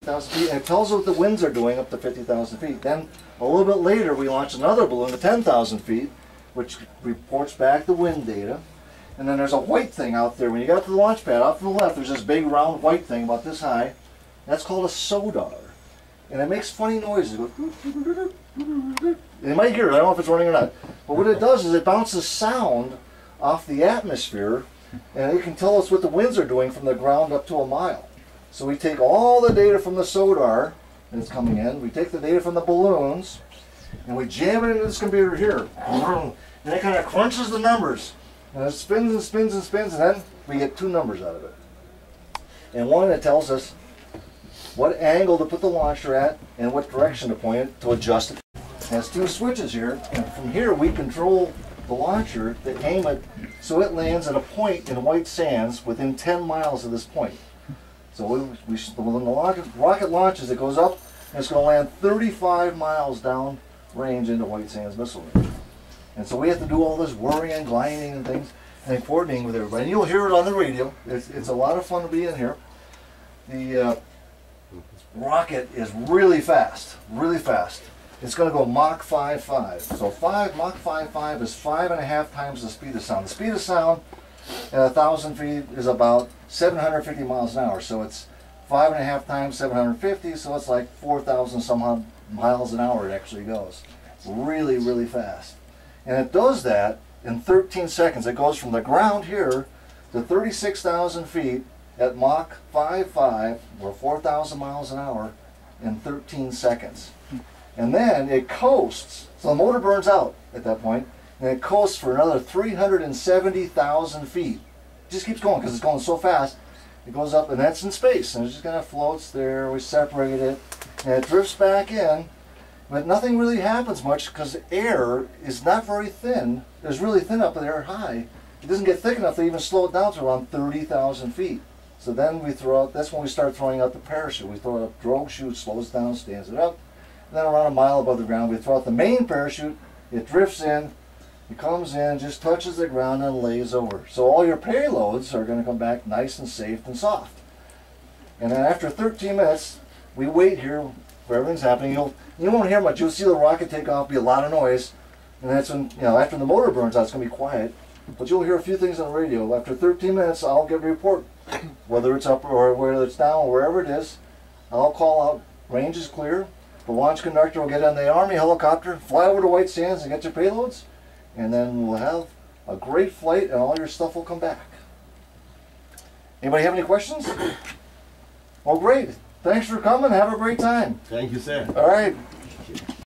1,000 feet, and it tells us what the winds are doing up to 50,000 feet. Then a little bit later, we launch another balloon to 10,000 feet, which reports back the wind data. And then there's a white thing out there. When you get up to the launch pad, off to the left, there's this big round white thing about this high. That's called a SODAR. And it makes funny noises. It goes, you might hear it, I don't know if it's running or not. But what it does is it bounces sound off the atmosphere, and it can tell us what the winds are doing from the ground up to a mile. So we take all the data from the SODAR that's coming in, we take the data from the balloons, and we jam it into this computer here. And it kind of crunches the numbers. And it spins and spins and spins, and then we get two numbers out of it. And one, it tells us what angle to put the launcher at and what direction to point it to adjust it. It has two switches here, and from here we control the launcher to aim it so it lands at a point in White Sands within 10 miles of this point. So when the rocket launches, it goes up and it's going to land 35 miles down range into White Sands missile range. And so we have to do all this worrying and gliding and things and coordinating with everybody. And you'll hear it on the radio. It's a lot of fun to be in here. The rocket is really fast, really fast. It's going to go Mach 5.5. So Mach 5.5 is 5.5 times the speed of sound. The speed of sound at 1,000 feet is about 750 miles an hour. So it's 5.5 times 750, so it's like 4,000 some odd miles an hour it actually goes. Really, really fast. And it does that in 13 seconds. It goes from the ground here to 36,000 feet at Mach 5.5, or 4,000 miles an hour, in 13 seconds. And then it coasts, so the motor burns out at that point, and it coasts for another 370,000 feet. It just keeps going because it's going so fast. It goes up, and that's in space, and it just kind of floats there. We separate it, and it drifts back in. But nothing really happens much because air is not very thin. It's really thin up there high. It doesn't get thick enough to even slow it down to around 30,000 feet. So then we throw out, that's when we start throwing out the parachute. We throw out a drogue chute, slows down, stands it up. And then around a mile above the ground, we throw out the main parachute. It drifts in, it comes in, just touches the ground and lays over. So all your payloads are going to come back nice and safe and soft. And then after 13 minutes, we wait here where everything's happening. You won't hear much. You'll see the rocket take off, be a lot of noise, and that's when, after the motor burns out, it's going to be quiet. But you'll hear a few things on the radio. After 13 minutes, I'll get a report, whether it's up or whether it's down, or wherever it is. I'll call out, range is clear. The launch conductor will get on the Army helicopter, fly over to White Sands and get your payloads, and then we'll have a great flight, and all your stuff will come back. Anybody have any questions? Well, great. Thanks for coming. Have a great time. Thank you, sir. All right.